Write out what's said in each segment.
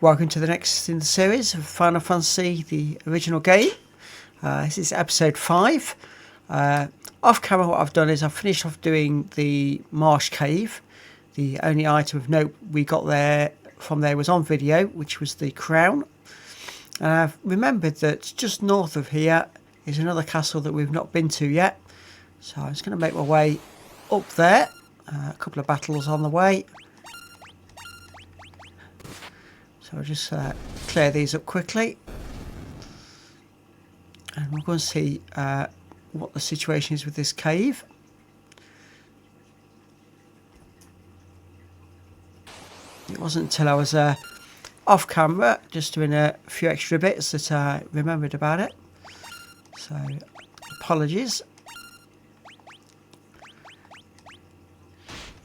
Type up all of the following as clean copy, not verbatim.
Welcome to the next in the series of Final Fantasy, the original game. This is episode 5. Off camera, what I've done is I've finished off doing the Marsh Cave. The only item of note we got from there was on video, which was the crown. And I've remembered that just north of here is another castle that we've not been to yet. So I'm just going to make my way up there. A couple of battles on the way. So I'll just clear these up quickly. And we're going to see what the situation is with this cave. It wasn't until I was off camera, just doing a few extra bits, that I remembered about it. So, apologies.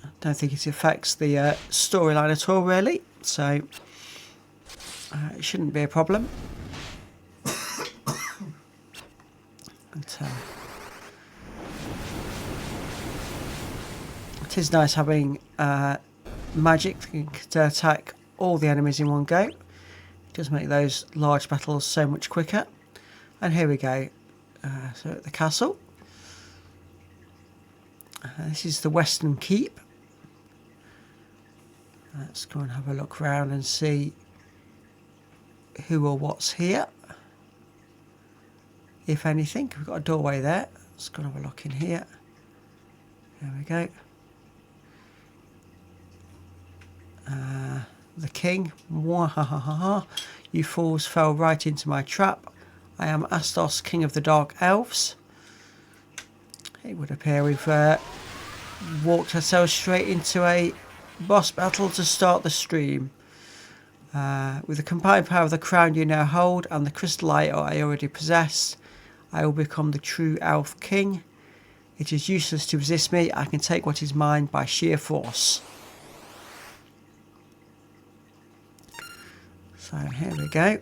I don't think it affects the storyline at all, really. So, it shouldn't be a problem. But, it is nice having magic that can attack all the enemies in one go. It does make those large battles so much quicker. And here we go. So at the castle. This is the Western Keep. Let's go and have a look around and see who or what's here. If anything, we've got a doorway there. Let's go and have a look in here. There we go. The king. You fools fell right into my trap. I am Astos, king of the dark elves. It would appear we've walked ourselves straight into a boss battle to start the stream. With the combined power of the crown you now hold and the crystal eye I already possess, I will become the true elf king. It is useless to resist me. I can take what is mine by sheer force. So here we go.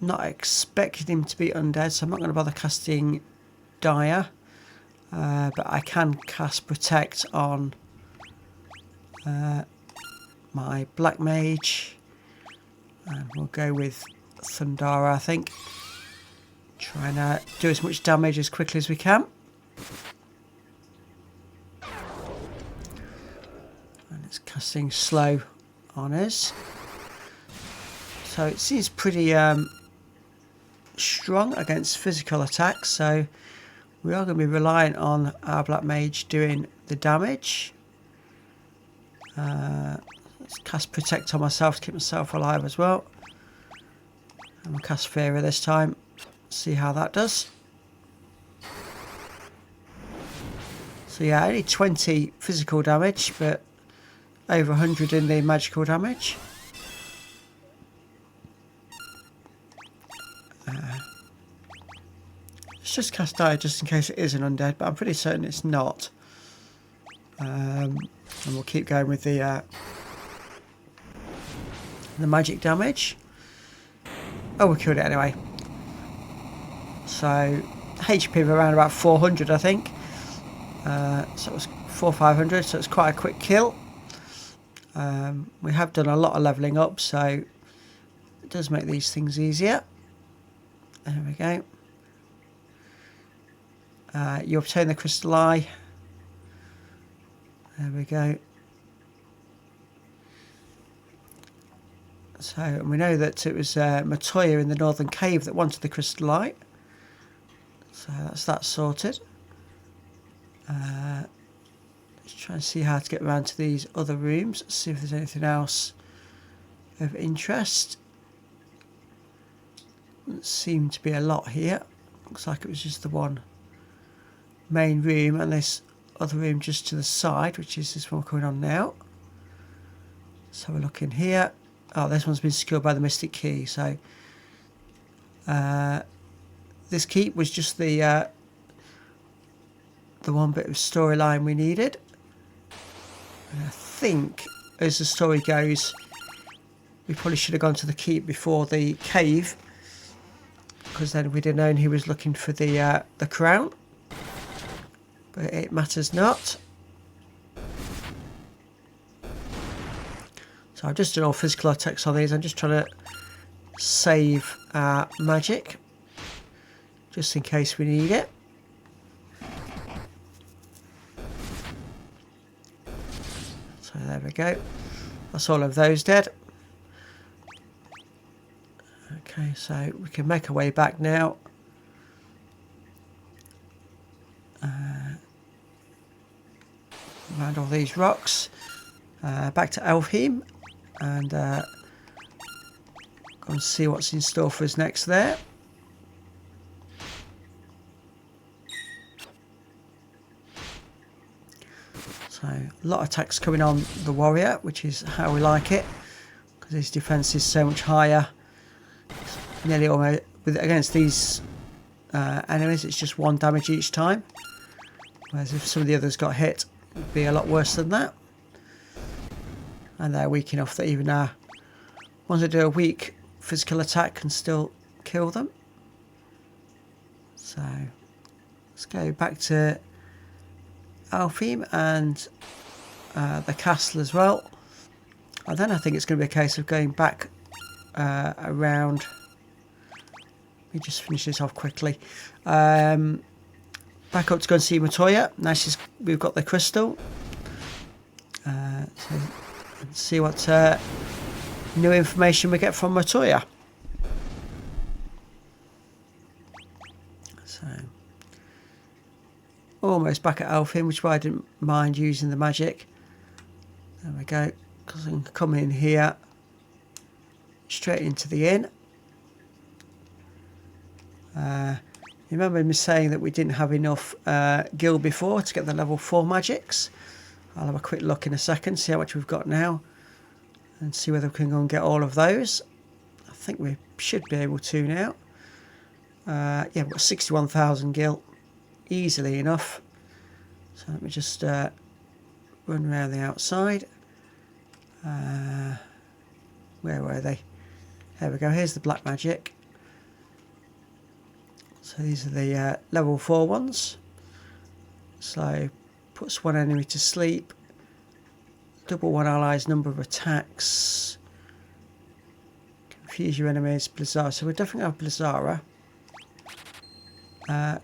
Not expecting him to be undead, so I'm not going to bother casting Dire. But I can cast Protect on my Black Mage. And we'll go with Thundara, I think. Try and do as much damage as quickly as we can. And it's casting slow on us. So it seems pretty strong against physical attacks. So we are going to be reliant on our Black Mage doing the damage. Let's cast Protect on myself to keep myself alive as well. And we'll cast Fear this time. See how that does. So yeah, only 20 physical damage, but over 100 in the magical damage. Let's just cast Dire just in case it is an undead, but I'm pretty certain it's not. And we'll keep going with the magic damage. Oh, we killed it anyway. So HP of around about 400, I think. So it was 400-500, so it's quite a quick kill. We have done a lot of levelling up, so it does make these things easier. There we go. You obtain the crystal eye. There we go. So, and we know that it was Matoya in the Northern Cave that wanted the crystal eye. So that's that sorted. Let's try and see how to get around to these other rooms. See if there's anything else of interest. Doesn't seem to be a lot here. Looks like it was just the one main room and this other room just to the side, which is this one going on now. So we're looking here. Oh, this one's been secured by the Mystic Key. So this keep was just the one bit of storyline we needed. And I think, as the story goes, we probably should have gone to the keep before the cave, because then we'd have known he was looking for the crown. But it matters not. So I've just done all physical attacks on these. I'm just trying to save magic, just in case we need it. So there we go. That's all of those dead. Okay, so we can make our way back now. Around all these rocks. Back to Alfheim and go and see what's in store for us next there. So a lot of attacks coming on the warrior, which is how we like it, because his defense is so much higher. Nearly almost against these enemies, it's just 1 damage each time. Whereas if some of the others got hit, it'd be a lot worse than that. And they're weak enough that even ones that do a weak physical attack can still kill them. So let's go back to Alfheim and the castle as well. And then I think it's going to be a case of going back around. Let me just finish this off quickly. Back up to go and see Matoya. Now we've got the crystal. So let's see what new information we get from Matoya. So almost back at Alfheim, which is why I didn't mind using the magic. There we go. Because I can come in here straight into the inn. You remember me saying that we didn't have enough gil before to get the level 4 magics. I'll have a quick look in a second, see how much we've got now, and see whether we can go and get all of those. I think we should be able to now. Yeah, we've got 61,000 gil, easily enough. So let me just run around the outside. Where were they? There we go, here's the black magic. So these are the level 4 ones. So puts 1 enemy to sleep, double 1 ally's number of attacks, confuse your enemies, Blizzara. So we definitely have Blizzara.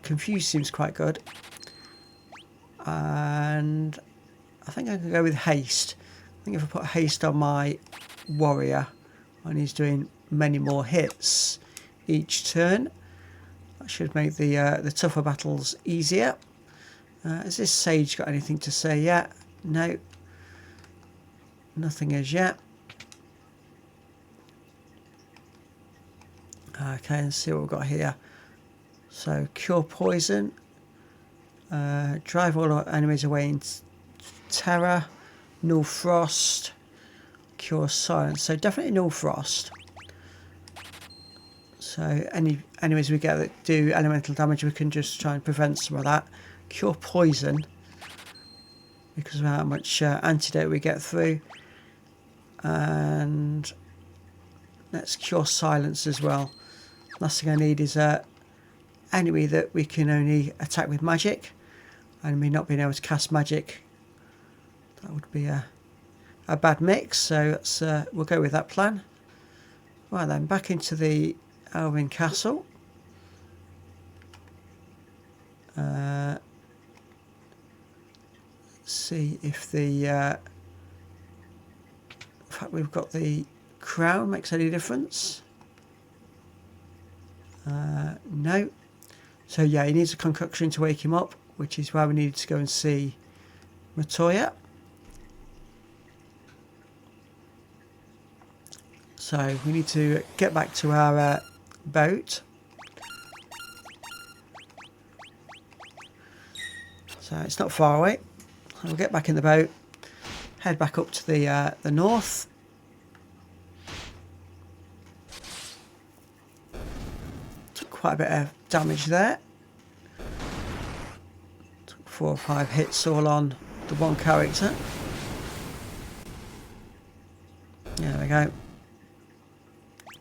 Confuse seems quite good. And I think I can go with haste. I think if I put haste on my warrior and he's doing many more hits each turn, that should make the tougher battles easier. Has this sage got anything to say yet? No. Nothing as yet. Okay, let's see what we've got here. So, cure poison. Drive all our enemies away in terror. Null frost. Cure silence. So, definitely null frost. So, any enemies we get that do elemental damage, we can just try and prevent some of that. Cure poison, because of how much antidote we get through. And let's cure silence as well. Last thing I need is an enemy that we can only attack with magic, and me not being able to cast magic. That would be a bad mix, so let's, we'll go with that plan. Right then, back into the Elven Castle. See if the fact we've got the crown makes any difference. No. So yeah, he needs a concoction to wake him up, which is why we needed to go and see Matoya. So we need to get back to our boat. So it's not far away. We'll get back in the boat, head back up to the north. Took quite a bit of damage there. Took 4 or 5 hits all on the one character. There we go.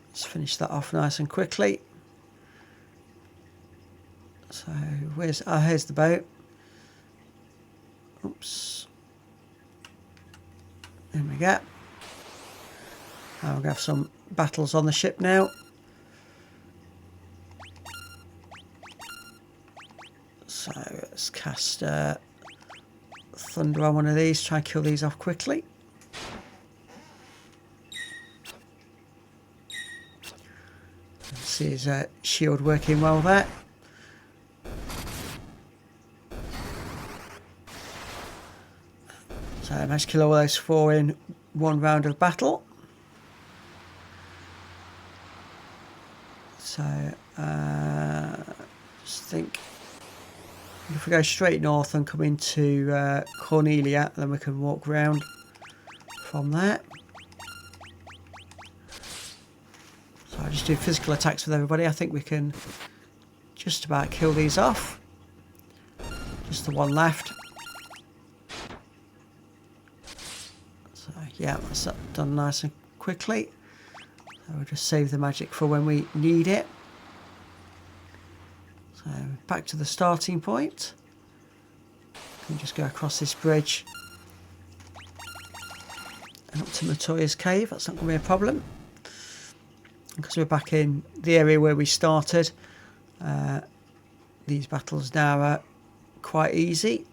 Let's finish that off nice and quickly. So here's the boat. Oops. There we go. We're going to have some battles on the ship now. So let's cast Thunder on one of these, try and kill these off quickly. See his shield working well there. So I managed to kill all those 4 in one round of battle. So just think if we go straight north and come into Cornelia, then we can walk round from there. So I just do physical attacks with everybody. I think we can just about kill these off. Just the one left. So yeah, that's done nice and quickly. So we'll just save the magic for when we need it. So back to the starting point. We can just go across this bridge and up to Matoya's cave. That's not going to be a problem. Because we're back in the area where we started, these battles now are quite easy.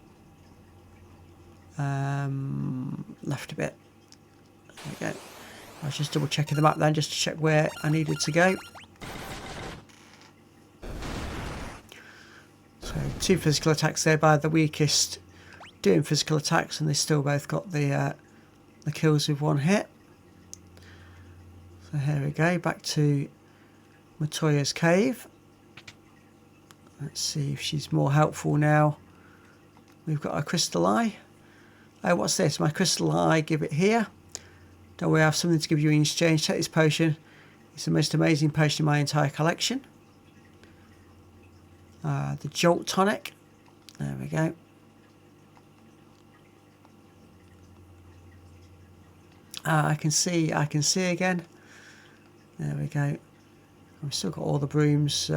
Left a bit. There we go. I was just double checking the map then just to check where I needed to go. So 2 physical attacks there by the weakest doing physical attacks, and they still both got the kills with 1 hit. So here we go, back to Matoya's cave. Let's see if she's more helpful now. We've got a crystal eye. Oh, what's this? My crystal eye, give it here. Don't worry, I have something to give you in exchange. Take this potion. It's the most amazing potion in my entire collection. The Jolt Tonic. There we go. I can see again. There we go. We've still got all the brooms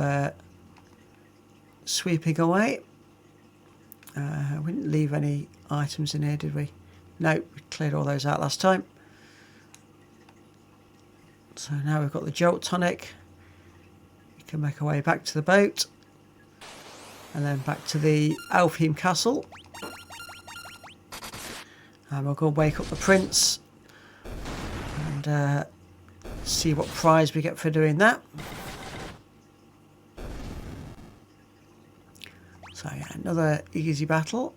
sweeping away. We didn't leave any items in here, did we? No, we cleared all those out last time. So now we've got the Jolt Tonic. We can make our way back to the boat. And then back to the Alfheim Castle. And we'll go wake up the prince. And see what prize we get for doing that. So yeah, another easy battle.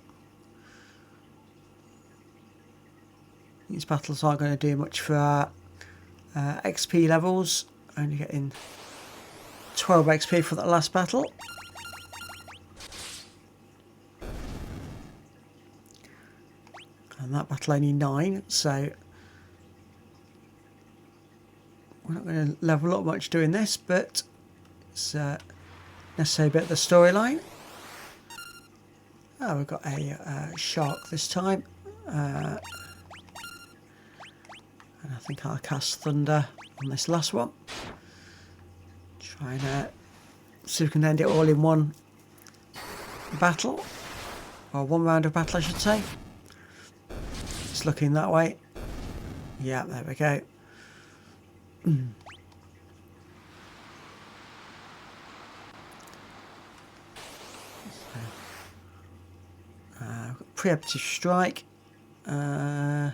These battles aren't going to do much for our XP levels. Only getting 12 XP for that last battle. And that battle only 9, so we're not going to level up much doing this, but it's a necessary bit of the storyline. Oh, we've got a shark this time. And I think I'll cast Thunder on this last one. Try and see if we can end it all in one battle. Or one round of battle, I should say. It's looking that way. Yeah, there we go. Preemptive strike. I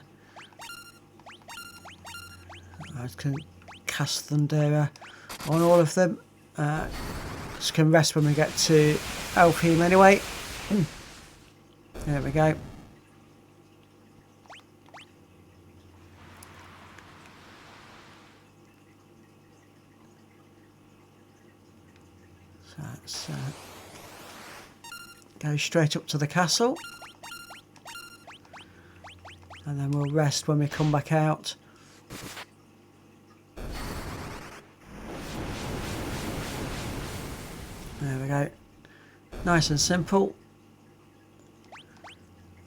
can cast Thunder on all of them. Just can rest when we get to Alfheim anyway. There we go. So let's go straight up to the castle. And then we'll rest when we come back out. There we go. Nice and simple.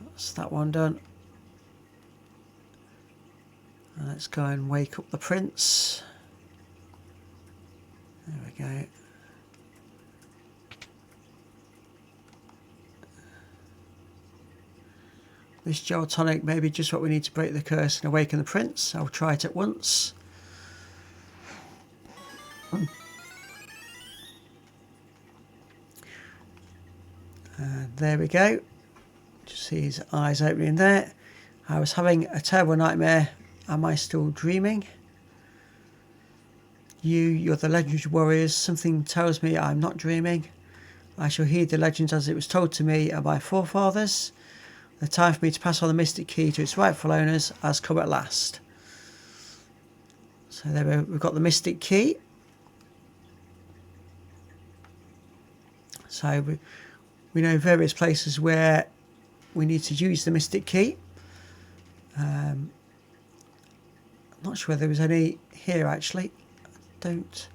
That's that one done. And let's go and wake up the prince. There we go. This Jolt Tonic may be just what we need to break the curse and awaken the prince. I'll try it at once. There we go. Just see his eyes opening there. I was having a terrible nightmare. Am I still dreaming? You're the legendary warriors. Something tells me I'm not dreaming. I shall heed the legends as it was told to me of my forefathers. The time for me to pass on the mystic key to its rightful owners has come at last. So there we've got the mystic key. So we know various places where we need to use the mystic key. I'm not sure whether there was any here actually. I don't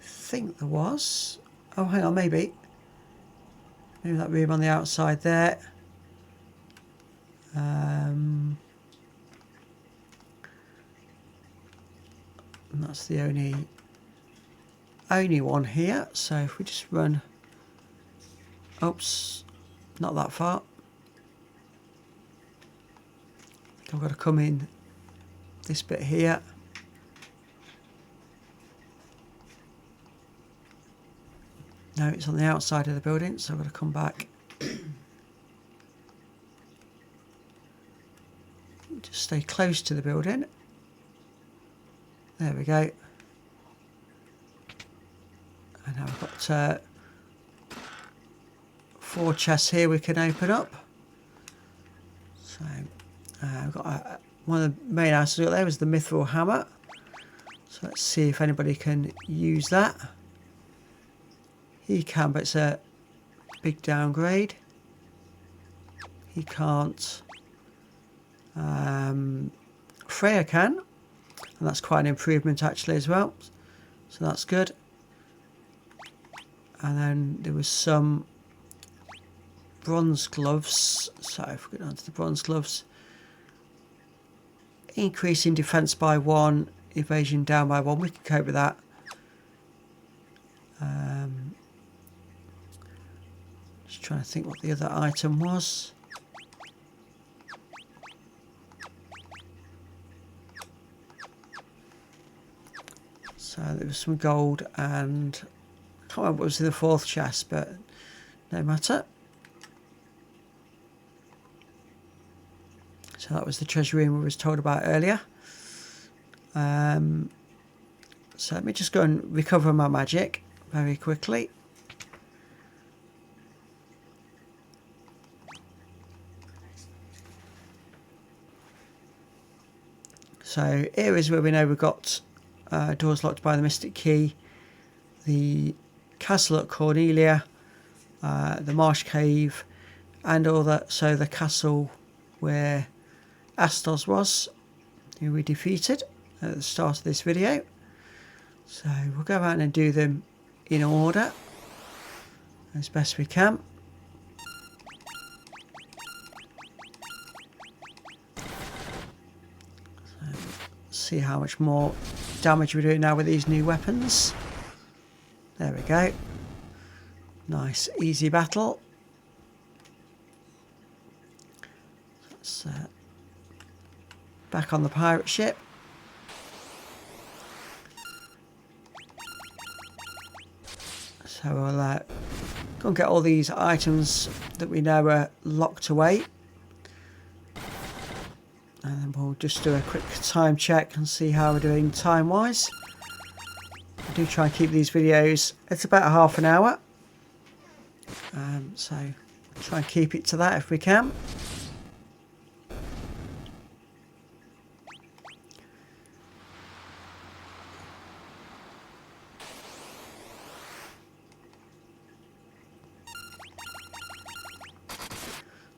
think there was. Oh, hang on, maybe that room on the outside there. And that's the only one here. So if we just run, oops, not that far. I think I've got to come in this bit here. No, it's on the outside of the building, so I've got to come back. Just stay close to the building. There we go. And now we've got 4 chests here we can open up. So we've got one of the main items there was the mithril hammer. So let's see if anybody can use that. He can, but it's a big downgrade. He can't. Freya can, and that's quite an improvement actually as well. So that's good. And then there was some bronze gloves. So if we go down to the bronze gloves, increasing defense by 1, evasion down by 1. We can cope with that. Just trying to think what the other item was. So there was some gold, and I can't remember what was in the 4th chest, but no matter. So that was the treasure room we was told about earlier. So let me just go and recover my magic very quickly. So here is where we know we've got doors locked by the mystic key, the castle at Cornelia, the marsh cave, and all that. So the castle where Astos was, who we defeated at the start of this video. So we'll go around and do them in order as best we can. See how much more damage we're doing now with these new weapons. There we go. Nice, easy battle. Let's back on the pirate ship. So we'll go and get all these items that we know are locked away. And then we'll just do a quick time check and see how we're doing time-wise. I do try and keep these videos, it's about half an hour. So try and keep it to that if we can.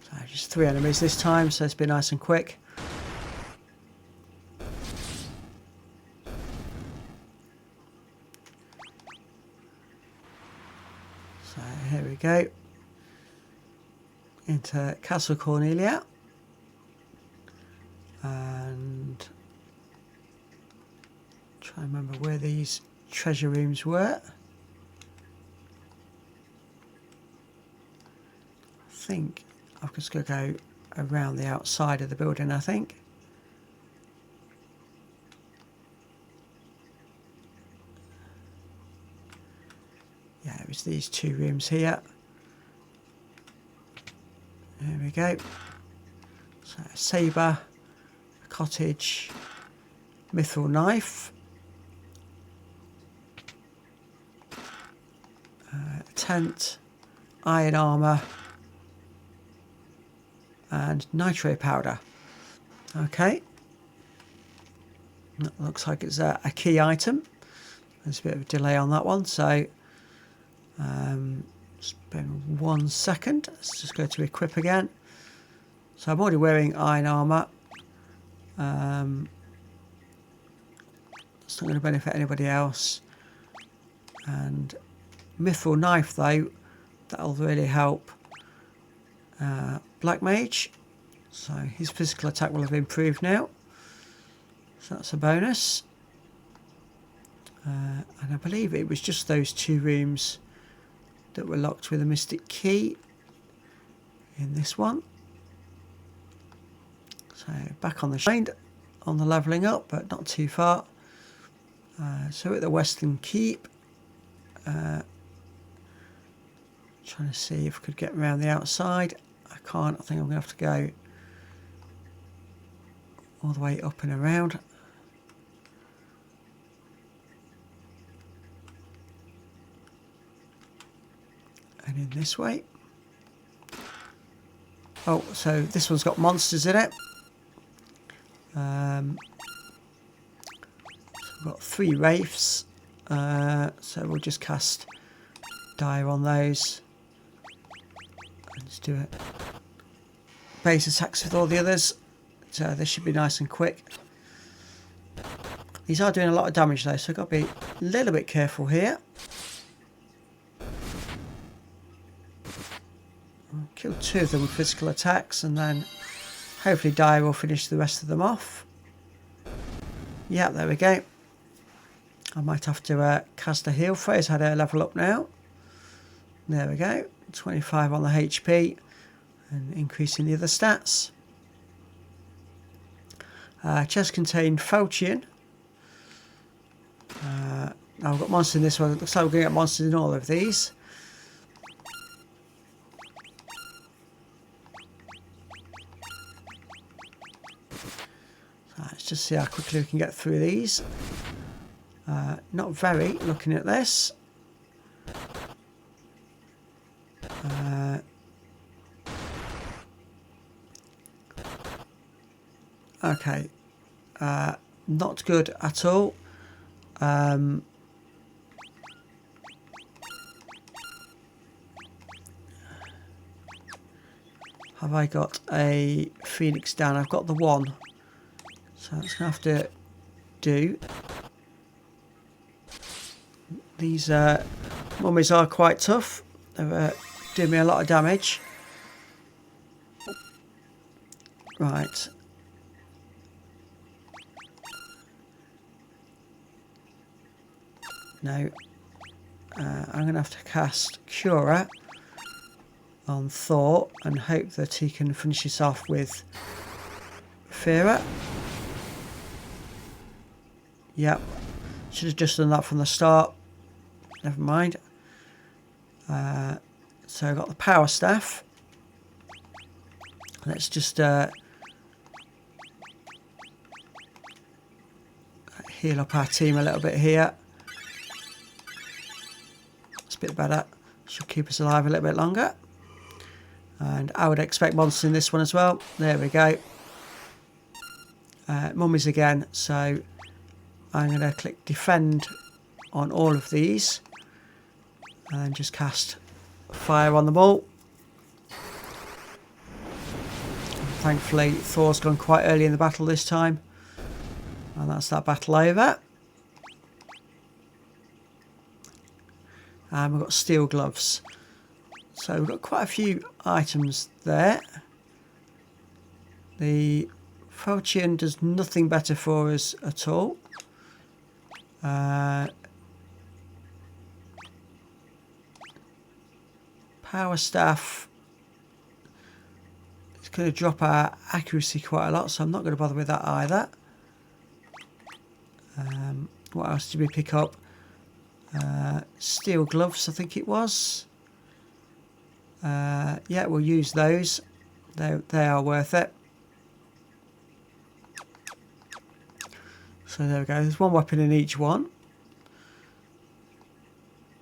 So just 3 enemies this time, so it's been nice and quick. So here we go, into Castle Cornelia, and try and remember where these treasure rooms were. I think I've just got to go around the outside of the building, I think. it's these 2 rooms here. There we go. So a sabre, a cottage, mithril knife, a tent, iron armour, and nitro powder. Okay. That looks like it's a key item. There's a bit of a delay on that one, so spend 1 second. Let's just go to equip again. So I'm already wearing iron armour. It's not going to benefit anybody else. And mithril knife though, that'll really help Black Mage. So his physical attack will have improved now. So that's a bonus. And I believe it was just those 2 rooms that were locked with a mystic key in this one. So back on the grind, on the levelling up, but not too far. So at the Western Keep, trying to see if I could get around the outside. I can't. I think I'm going to have to go all the way up and around. And in this way. Oh, so this one's got monsters in it. So we've got 3 wraiths. So we'll just cast dire on those. And just do it. Base attacks with all the others. So this should be nice and quick. These are doing a lot of damage though, so I've got to be a little bit careful here. I'll kill 2 of them with physical attacks, and then hopefully dire will finish the rest of them off. Yeah, there we go. I might have to cast a heal. Freya's had her level up now. There we go. 25 on the HP and increasing the other stats. Chest contained Falchion. Now I've got monsters in this one. It looks like we're going to get monsters in all of these. So let's just see how quickly we can get through these. Not very, looking at this. Okay. Not good at all. Have I got a Phoenix down? I've got the 1. So that's going to have to do. These mummies are quite tough. They're doing me a lot of damage. Right. Now, I'm going to have to cast Cura on Thor and hope that he can finish this off with Fira. Yep. Should have just done that from the start. Never mind. So I've got the power staff. Let's just heal up our team a little bit here. It's a bit better. Should keep us alive a little bit longer. And I would expect monsters in this one as well. There we go. Mummies again. So I'm going to click defend on all of these. And just cast fire on them all. Thankfully, Thor's gone quite early in the battle this time. And that's that battle over. And we've got steel gloves. So we've got quite a few items there. The Falchion does nothing better for us at all. Power staff. It's going to drop our accuracy quite a lot, so I'm not going to bother with that either. What else did we pick up? Steel gloves, I think it was. Yeah, we'll use those. They are worth it. So there we go. There's one weapon in each one.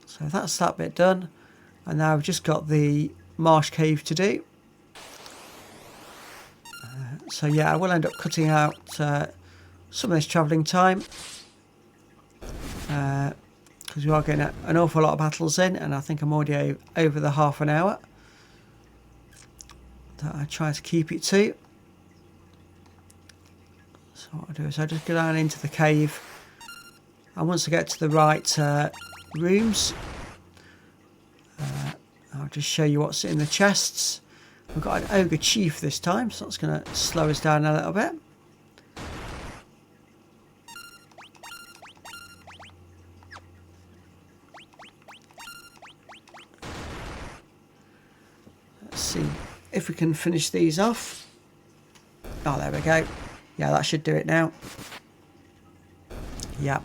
So that's that bit done. And now I've just got the marsh cave to do. So yeah, I will end up cutting out some of this travelling time. Because we are getting an awful lot of battles in, and I think I'm already over the half an hour that I try to keep it to. So what I'll do is I'll just go down into the cave, and once I get to the right rooms, I'll just show you what's in the chests. We've got an ogre chief this time, so that's going to slow us down a little bit. Let's see if we can finish these off. Oh, there we go. Yeah, that should do it now. Yeah.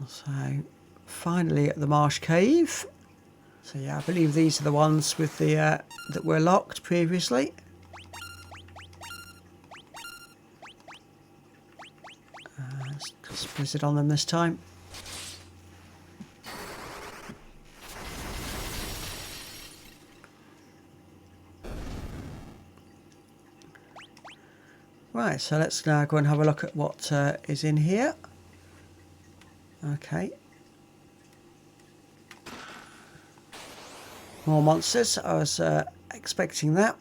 So, finally at the marsh cave. So yeah, I believe these are the ones with the that were locked previously. Let's visit on them this time. Right, so let's now go and have a look at what is in here. Okay. More monsters. I was expecting that.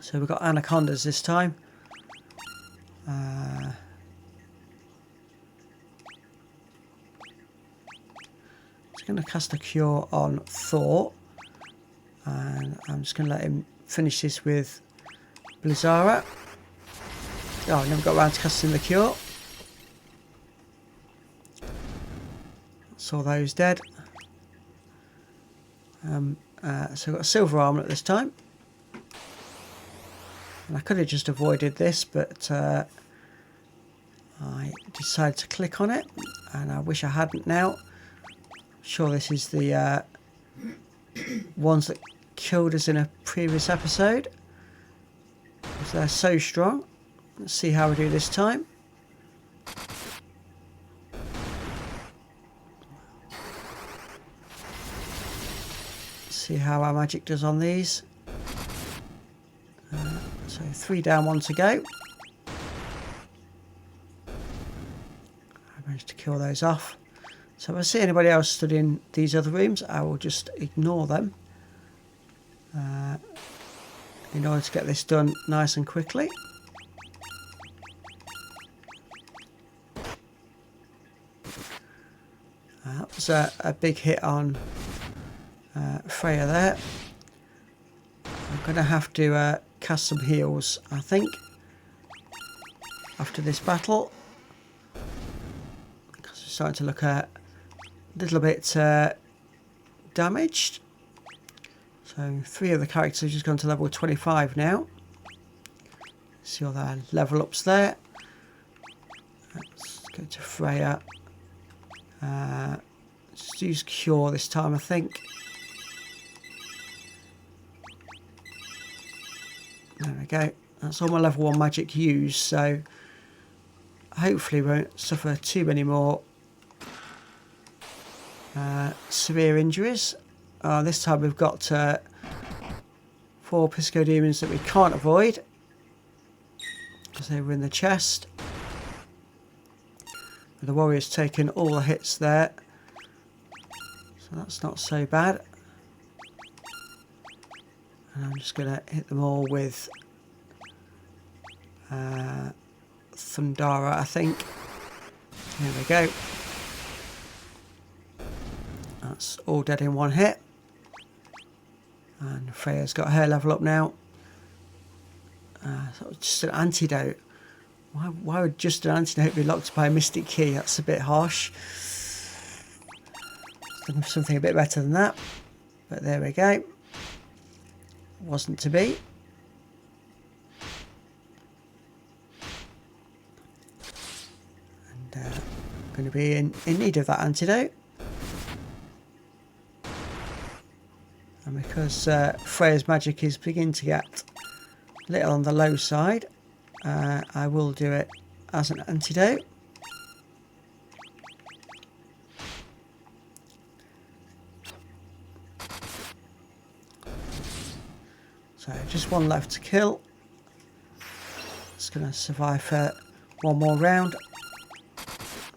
So we've got anacondas this time. Just going to cast a cure on Thor, and I'm just going to let him finish this with Blizzara. Oh, I never got around to casting the cure. Saw those dead. So I've got a silver armlet this time. And I could have just avoided this, but I decided to click on it, and I wish I hadn't now. I'm sure this is the ones that killed us in a previous episode, because they're so strong. Let's see how we do this time. See how our magic does on these. So 3 down, 1 to go. I managed to kill those off. So if I see anybody else stood in these other rooms, I will just ignore them in order to get this done nice and quickly. That was a big hit on Freya there. I'm going to have to cast some heals, I think, after this battle, because we're starting to look a little bit damaged. So 3 of the characters have just gone to level 25 now. See all their level ups there. Let's go to Freya. Just use Cure this time, I think. There we go. That's all my level 1 magic used, so hopefully won't suffer too many more severe injuries. This time we've got 4 Pisco Demons that we can't avoid, because they were in the chest. The warrior's taken all the hits there, so that's not so bad. And I'm just going to hit them all with Thundara, I think. There we go. That's all dead in 1 hit. And Freya's got her level up now. So just an antidote. Why would just an antidote be locked by a mystic key? That's a bit harsh. Looking for something a bit better than that. But there we go. Wasn't to be. to be in need of that antidote. And because Freya's magic is beginning to get a little on the low side, I will do it as an antidote. So just one left to kill. It's going to survive for one more round.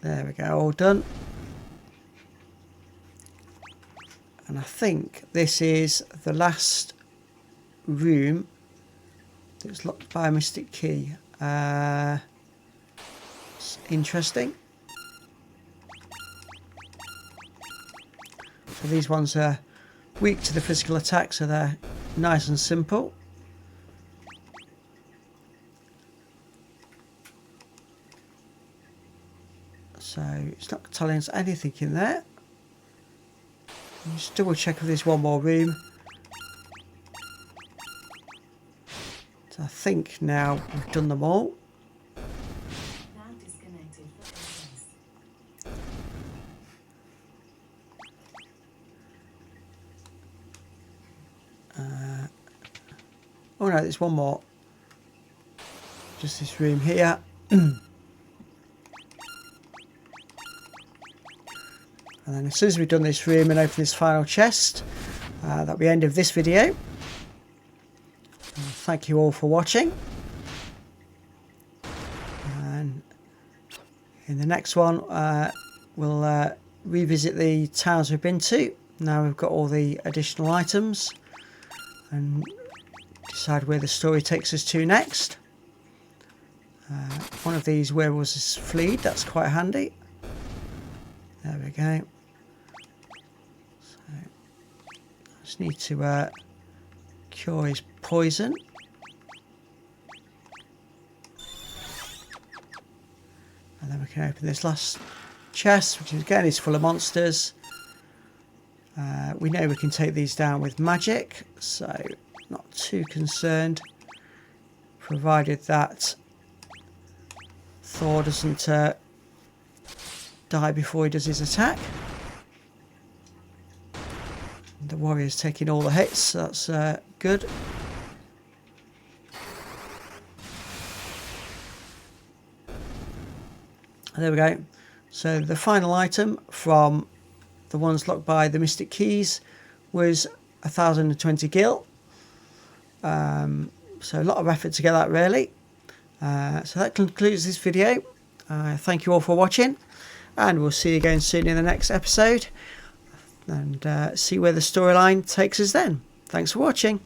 There we go, all done. And I think this is the last room that's locked by a mystic key. It's interesting. So these ones are weak to the physical attack, so they're nice and simple. So it's not telling us anything in there. Just double check if there's one more room. So I think now we've done them all. Oh no, there's one more. Just this room here. And then as soon as we've done this room and open this final chest, that'll be the end of this video. Thank you all for watching. And in the next one, we'll revisit the towns we've been to. Now we've got all the additional items. And decide where the story takes us to next. One of these werewolves has fleed. That's quite handy. There we go. So, I just need to cure his poison. And then we can open this last chest, which again is full of monsters. We know we can take these down with magic, so not too concerned, provided that Thor doesn't die before he does his attack. The warrior's taking all the hits, so that's good. There we go. So the final item from the ones locked by the Mystic Keys was 1020 gil. So a lot of effort to get that, really. So that concludes this video. Thank you all for watching, and we'll see you again soon in the next episode, and see where the storyline takes us then. Thanks for watching.